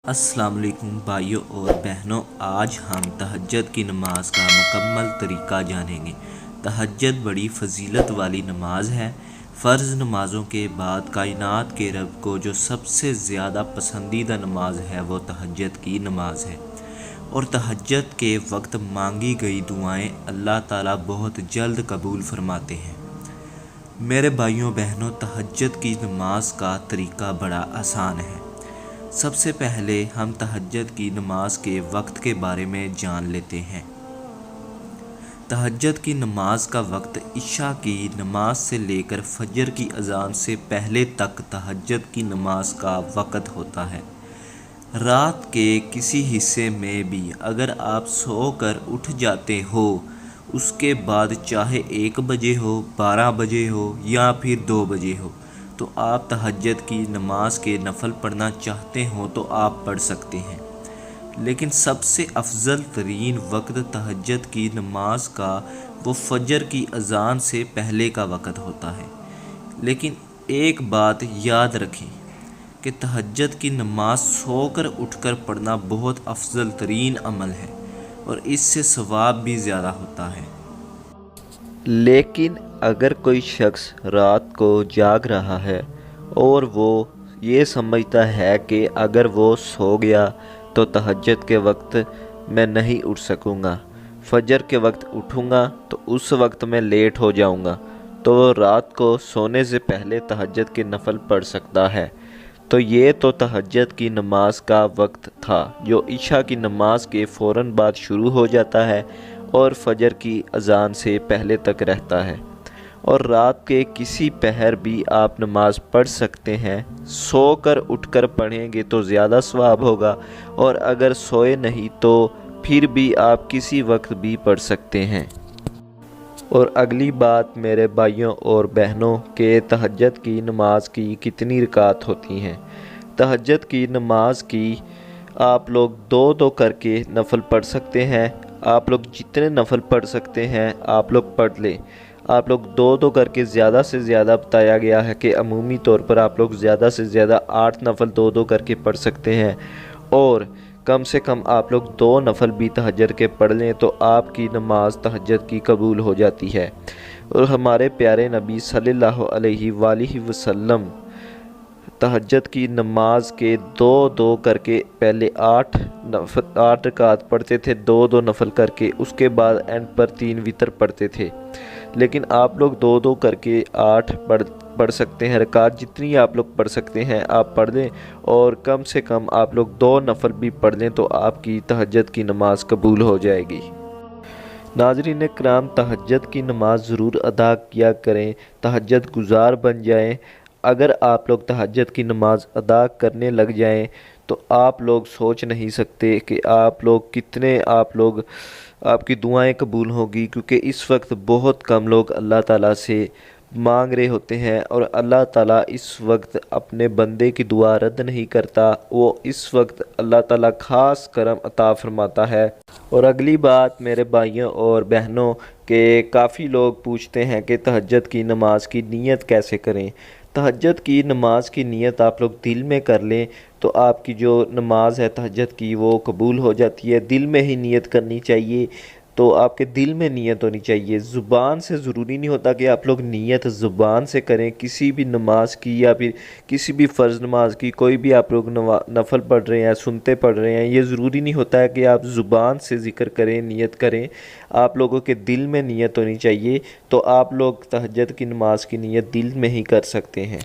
السلام علیکم بھائیوں اور بہنوں، آج ہم تہجد کی نماز کا مکمل طریقہ جانیں گے۔ تہجد بڑی فضیلت والی نماز ہے۔ فرض نمازوں کے بعد کائنات کے رب کو جو سب سے زیادہ پسندیدہ نماز ہے وہ تہجد کی نماز ہے، اور تہجد کے وقت مانگی گئی دعائیں اللہ تعالیٰ بہت جلد قبول فرماتے ہیں۔ میرے بھائیوں بہنوں، تہجد کی نماز کا طریقہ بڑا آسان ہے۔ سب سے پہلے ہم تہجد کی نماز کے وقت کے بارے میں جان لیتے ہیں۔ تہجد کی نماز کا وقت عشاء کی نماز سے لے کر فجر کی اذان سے پہلے تک تہجد کی نماز کا وقت ہوتا ہے۔ رات کے کسی حصے میں بھی اگر آپ سو کر اٹھ جاتے ہو، اس کے بعد چاہے 1 بجے ہو، 12 بجے ہو یا پھر 2 بجے ہو، تو آپ تہجد کی نماز کے نفل پڑھنا چاہتے ہوں تو آپ پڑھ سکتے ہیں، لیکن سب سے افضل ترین وقت تہجد کی نماز کا وہ فجر کی اذان سے پہلے کا وقت ہوتا ہے۔ لیکن ایک بات یاد رکھیں کہ تہجد کی نماز سو کر اٹھ کر پڑھنا بہت افضل ترین عمل ہے، اور اس سے ثواب بھی زیادہ ہوتا ہے۔ لیکن اگر کوئی شخص رات کو جاگ رہا ہے اور وہ یہ سمجھتا ہے کہ اگر وہ سو گیا تو تہجد کے وقت میں نہیں اٹھ سکوں گا، فجر کے وقت اٹھوں گا تو اس وقت میں لیٹ ہو جاؤں گا، تو وہ رات کو سونے سے پہلے تہجد کے نفل پڑھ سکتا ہے۔ تو یہ تو تہجد کی نماز کا وقت تھا جو عشاء کی نماز کے فوراً بعد شروع ہو جاتا ہے اور فجر کی اذان سے پہلے تک رہتا ہے، اور رات کے کسی پہر بھی آپ نماز پڑھ سکتے ہیں۔ سو کر اٹھ کر پڑھیں گے تو زیادہ ثواب ہوگا، اور اگر سوئے نہیں تو پھر بھی آپ کسی وقت بھی پڑھ سکتے ہیں۔ اور اگلی بات میرے بھائیوں اور بہنوں کہ تہجد کی نماز کی کتنی رکعت ہوتی ہیں۔ تہجد کی نماز کی آپ لوگ 2 کر کے نفل پڑھ سکتے ہیں۔ آپ لوگ جتنے نفل پڑھ سکتے ہیں آپ لوگ پڑھ لیں۔ آپ لوگ 2 کر کے زیادہ سے زیادہ بتایا گیا ہے کہ عمومی طور پر آپ لوگ زیادہ سے زیادہ 8 نفل 2 کر کے پڑھ سکتے ہیں، اور کم سے کم آپ لوگ 2 نفل بھی تہجد کے پڑھ لیں تو آپ کی نماز تہجد کی قبول ہو جاتی ہے۔ اور ہمارے پیارے نبی صلی اللہ علیہ وآلہ وسلم تہجد کی نماز کے 2 کر کے پہلے 8 رکعت پڑھتے تھے، 2 نفل کر کے، اس کے بعد اینڈ پر 3 وتر پڑھتے تھے۔ لیکن آپ لوگ 2 کر کے 8 پڑھ سکتے ہیں۔ رکعت جتنی آپ لوگ پڑھ سکتے ہیں آپ پڑھ لیں، اور کم سے کم آپ لوگ 2 نفل بھی پڑھ لیں تو آپ کی تہجد کی نماز قبول ہو جائے گی۔ ناظرین کرام، تہجد کی نماز ضرور ادا کیا کریں، تہجد گزار بن جائیں۔ اگر آپ لوگ تہجد کی نماز ادا کرنے لگ جائیں تو آپ لوگ سوچ نہیں سکتے کہ آپ کی دعائیں قبول ہوگی، کیونکہ اس وقت بہت کم لوگ اللہ تعالیٰ سے مانگ رہے ہوتے ہیں، اور اللہ تعالیٰ اس وقت اپنے بندے کی دعا رد نہیں کرتا۔ وہ اس وقت اللہ تعالیٰ خاص کرم عطا فرماتا ہے۔ اور اگلی بات میرے بھائیوں اور بہنوں کہ کافی لوگ پوچھتے ہیں کہ تہجد کی نماز کی نیت کیسے کریں۔ تہجد کی نماز کی نیت آپ لوگ دل میں کر لیں تو آپ کی جو نماز ہے تہجد کی وہ قبول ہو جاتی ہے۔ دل میں ہی نیت کرنی چاہیے، تو آپ کے دل میں نیت ہونی چاہیے، زبان سے ضروری نہیں ہوتا کہ آپ لوگ نیت زبان سے کریں۔ کسی بھی نماز کی یا پھر کسی بھی فرض نماز کی، کوئی بھی آپ لوگ نفل پڑھ رہے ہیں، سنتے پڑھ رہے ہیں، یہ ضروری نہیں ہوتا ہے کہ آپ زبان سے ذکر کریں، نیت کریں۔ آپ لوگوں کے دل میں نیت ہونی چاہیے، تو آپ لوگ تہجد کی نماز کی نیت دل میں ہی کر سکتے ہیں۔